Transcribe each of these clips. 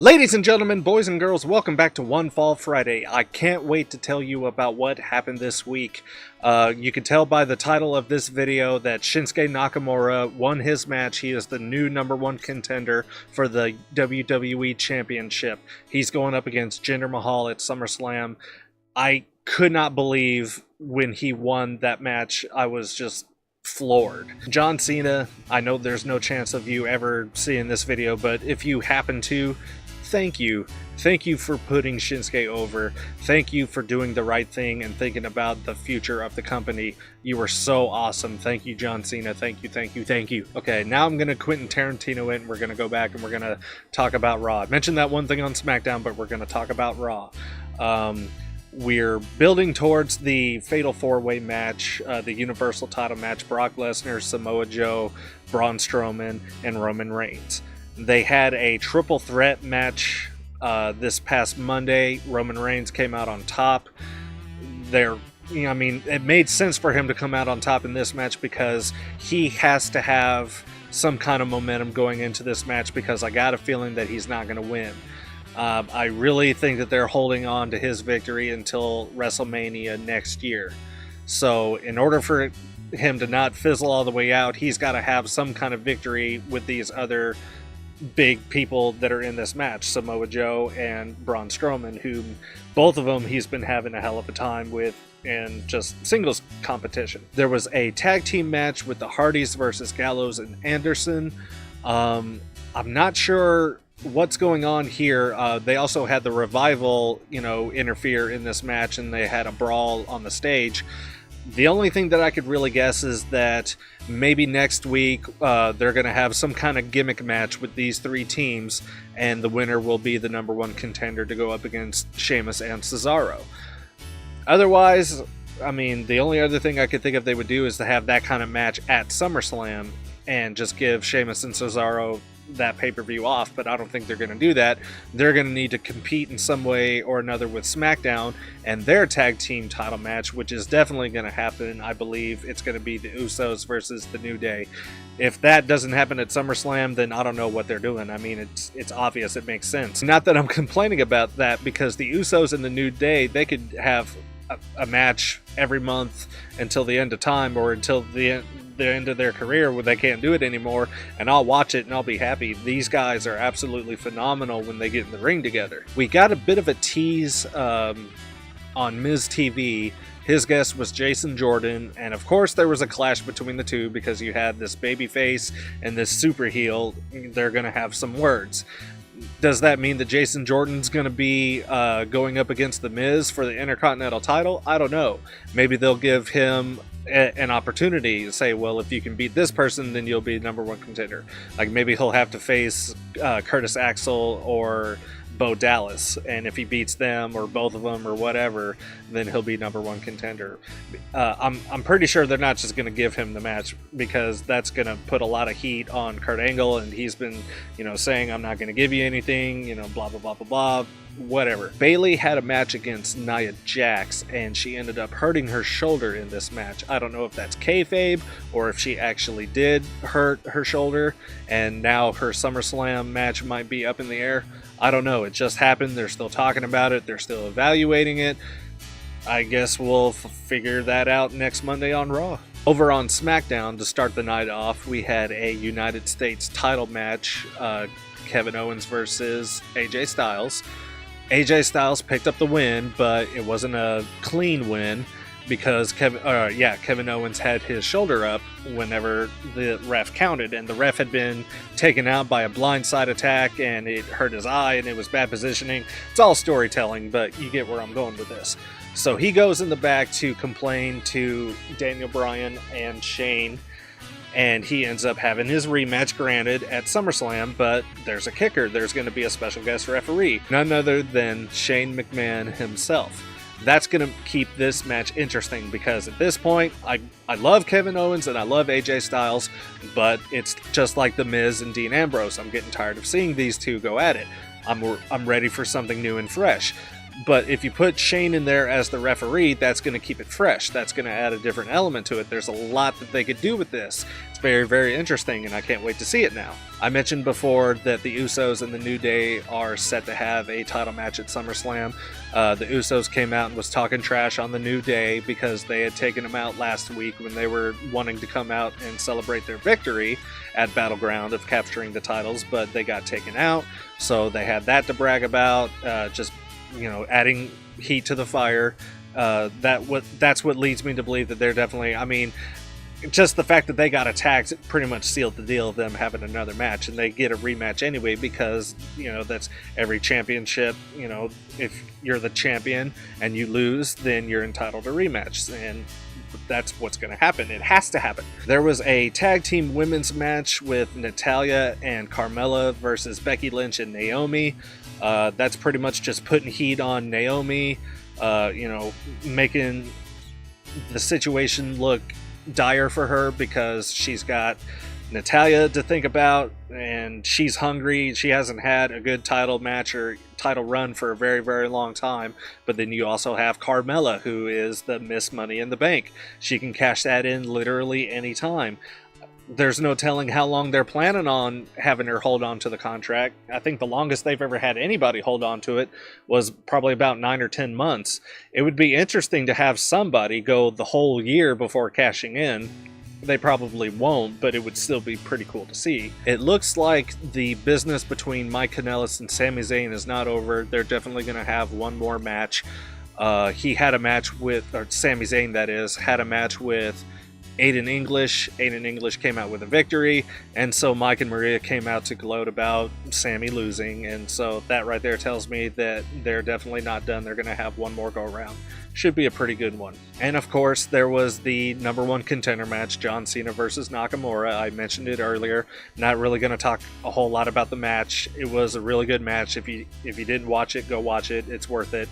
Ladies and gentlemen, boys and girls, welcome back to One Fall Friday. I can't wait to tell you about what happened this week. You can tell by the title of this video that Shinsuke Nakamura won his match. He is the new #1 contender for the WWE Championship. He's going up against Jinder Mahal at SummerSlam. I could not believe when he won that match. I was just floored. John Cena, I know there's no chance of you ever seeing this video, but if you happen to, thank you. Thank you for putting Shinsuke over. Thank you for doing the right thing and thinking about the future of the company. You were so awesome. Thank you, John Cena. Thank you, thank you, thank you. Okay, now I'm going to Quentin Tarantino it, and we're going to go back and we're going to talk about Raw. I mentioned that one thing on SmackDown, but we're going to talk about Raw. We're building towards the Fatal 4-Way match, the Universal title match, Brock Lesnar, Samoa Joe, Braun Strowman, and Roman Reigns. They had a triple threat match this past Monday. Roman Reigns came out on top. It made sense for him to come out on top in this match because he has to have some kind of momentum going into this match because I got a feeling that he's not going to win. I really think that they're holding on to his victory until WrestleMania next year. So in order for him to not fizzle all the way out, he's got to have some kind of victory with these other big people that are in this match, Samoa Joe and Braun Strowman, who both of them he's been having a hell of a time with in just singles competition. There was a tag team match with the Hardys versus Gallows and Anderson. I'm not sure what's going on here. They also had the Revival, interfere in this match, and they had a brawl on the stage. The only thing that I could really guess is that maybe next week they're going to have some kind of gimmick match with these three teams, and the winner will be the #1 contender to go up against Sheamus and Cesaro. Otherwise, the only other thing I could think of they would do is to have that kind of match at SummerSlam and just give Sheamus and Cesaro that pay-per-view off, but I don't think they're going to do that. They're going to need to compete in some way or another with SmackDown and their tag team title match, which is definitely going to happen. I believe it's going to be the Usos versus the New Day. If that doesn't happen at SummerSlam, then I don't know what they're doing. It's obvious. It makes sense. Not that I'm complaining about that, because the Usos and the New Day, they could have a match every month until the end of time, or until the end of their career where they can't do it anymore, and I'll watch it and I'll be happy. These guys are absolutely phenomenal when they get in the ring together. We got a bit of a tease on Miz TV. His guest was Jason Jordan, and of course there was a clash between the two because you had this babyface and this super heel. They're going to have some words. Does that mean that Jason Jordan's going to be going up against The Miz for the Intercontinental title? I don't know. Maybe they'll give him an opportunity to say, well, if you can beat this person, then you'll be #1 contender. Like, maybe he'll have to face Curtis Axel or Bo Dallas, and if he beats them or both of them or whatever, then he'll be #1 contender. I'm pretty sure they're not just going to give him the match, because that's going to put a lot of heat on Kurt Angle, and he's been saying, I'm not going to give you anything, blah blah blah blah blah, whatever. Bayley had a match against Nia Jax, and she ended up hurting her shoulder in this match. I don't know if that's kayfabe or if she actually did hurt her shoulder, and now her SummerSlam match might be up in the air. I don't know. It just happened. They're still talking about it. They're still evaluating it. I guess we'll figure that out next Monday on Raw. Over on SmackDown, to start the night off, we had a United States title match. Kevin Owens versus AJ Styles. AJ Styles picked up the win, but it wasn't a clean win because Kevin Owens had his shoulder up whenever the ref counted, and the ref had been taken out by a blindside attack, and it hurt his eye, and it was bad positioning. It's all storytelling, but you get where I'm going with this. So he goes in the back to complain to Daniel Bryan and Shane, and he ends up having his rematch granted at SummerSlam, but there's a kicker. There's going to be a special guest referee, none other than Shane McMahon himself. That's going to keep this match interesting, because at this point, I love Kevin Owens and I love AJ Styles, but it's just like The Miz and Dean Ambrose. I'm getting tired of seeing these two go at it. I'm ready for something new and fresh. But if you put Shane in there as the referee, that's going to keep it fresh. That's going to add a different element to it. There's a lot that they could do with this. It's very, very interesting, and I can't wait to see it now. I mentioned before that the Usos and the New Day are set to have a title match at SummerSlam. The Usos came out and was talking trash on the New Day because they had taken them out last week when they were wanting to come out and celebrate their victory at Battleground of capturing the titles, but they got taken out, so they had that to brag about, just, you know, adding heat to the fire. That's what leads me to believe that they're definitely, I mean, just the fact that they got attacked pretty much sealed the deal of them having another match, and they get a rematch anyway because, you know, that's every championship. You know, if you're the champion and you lose, then you're entitled to rematch, and that's what's going to happen. It has to happen. There was a tag team women's match with Natalya and Carmella versus Becky Lynch and Naomi. That's pretty much just putting heat on Naomi, you know, making the situation look dire for her because she's got Natalya to think about and she's hungry. She hasn't had a good title match or title run for a very, very long time. But then you also have Carmella, who is the Miss Money in the Bank. She can cash that in literally any time. There's no telling how long they're planning on having her hold on to the contract. I think the longest they've ever had anybody hold on to it was probably about 9 or 10 months. It would be interesting to have somebody go the whole year before cashing in. They probably won't, but it would still be pretty cool to see. It looks like the business between Mike Kanellis and Sami Zayn is not over. They're definitely going to have one more match. He had a match with, or Sami Zayn that is, had a match with Aiden English. Aiden English came out with a victory, and so Mike and Maria came out to gloat about Sammy losing, and so that right there tells me that they're definitely not done. They're going to have one more go around. Should be a pretty good one. And of course, there was the number one contender match, John Cena versus Nakamura. I mentioned it earlier. Not really going to talk a whole lot about the match. It was a really good match. If you didn't watch it, go watch it. It's worth it.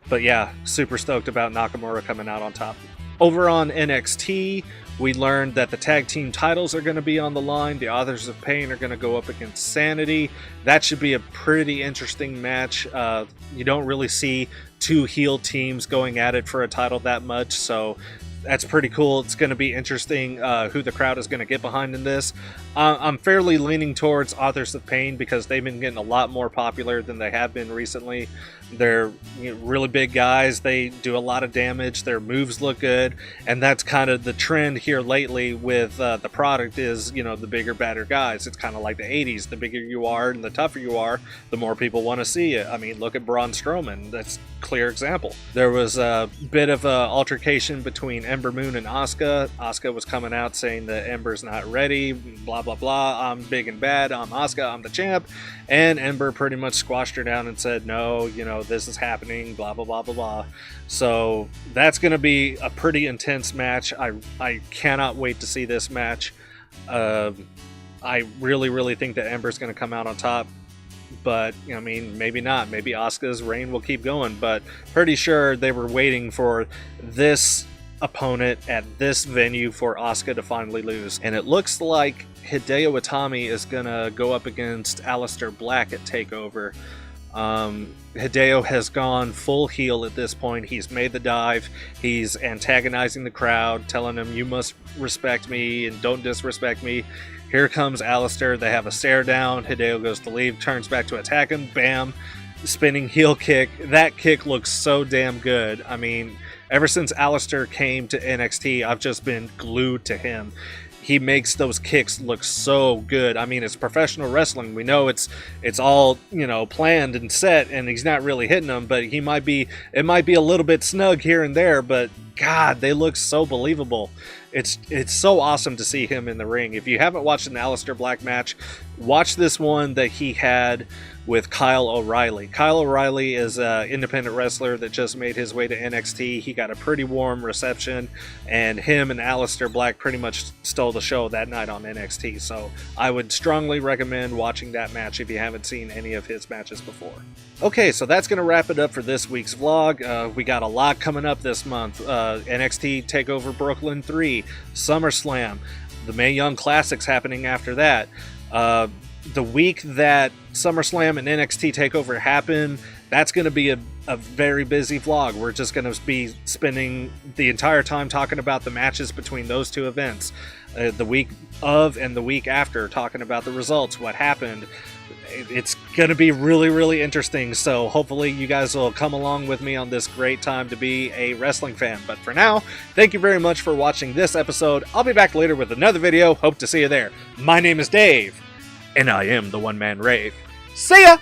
But yeah, super stoked about Nakamura coming out on top. Over on NXT, we learned that the tag team titles are going to be on the line. The Authors of Pain are going to go up against Sanity. That should be a pretty interesting match. You don't really see two heel teams going at it for a title that much, so that's pretty cool. It's going to be interesting who the crowd is going to get behind in this. I'm fairly leaning towards Authors of Pain because they've been getting a lot more popular than they have been recently. They're, you know, really big guys. They do a lot of damage. Their moves look good, and that's kind of the trend here lately with the product is, you know, the bigger, badder guys. It's kind of like the 80s. The bigger you are and the tougher you are, the more people want to see you. I mean, look at Braun Strowman. That's a clear example. There was a bit of an altercation between Ember Moon and Asuka. Asuka was coming out saying that Ember's not ready, blah, blah, blah. I'm big and bad. I'm Asuka. I'm the champ. And Ember pretty much squashed her down and said, no, you know, this is happening, blah, blah, blah, blah, blah. So that's going to be a pretty intense match. I cannot wait to see this match. I really, really think that Ember's going to come out on top. But, I mean, maybe not. Maybe Asuka's reign will keep going. But pretty sure they were waiting for this opponent at this venue for Asuka to finally lose. And it looks like Hideo Itami is going to go up against Aleister Black at TakeOver. Hideo has gone full heel at this point. He's made the dive. He's antagonizing the crowd, telling them, you must respect me and don't disrespect me. Here comes Aleister. They have a stare down. Hideo goes to leave, turns back to attack him. Bam. Spinning heel kick. That kick looks so damn good. I mean, ever since Aleister came to NXT, I've just been glued to him. He makes those kicks look so good. I mean, it's professional wrestling. We know it's all, you know, planned and set, and he's not really hitting them, but it might be a little bit snug here and there, but God, they look so believable. It's so awesome to see him in the ring. If you haven't watched an Aleister Black match, watch this one that he had with Kyle O'Reilly. Kyle O'Reilly is an independent wrestler that just made his way to NXT. He got a pretty warm reception, and him and Aleister Black pretty much stole the show that night on NXT. So I would strongly recommend watching that match if you haven't seen any of his matches before. Okay, so that's going to wrap it up for this week's vlog. We got a lot coming up this month. NXT TakeOver Brooklyn 3, SummerSlam, the Mae Young Classics happening after that. the week that SummerSlam and NXT Takeover happen, that's going to be a very busy vlog. We're just going to be spending the entire time talking about the matches between those two events. The week of and the week after, talking about the results, what happened. It's going to be really, really interesting. So hopefully you guys will come along with me on this great time to be a wrestling fan. But for now, thank you very much for watching this episode. I'll be back later with another video. Hope to see you there. My name is Dave, and I am the one-man Rave. See ya!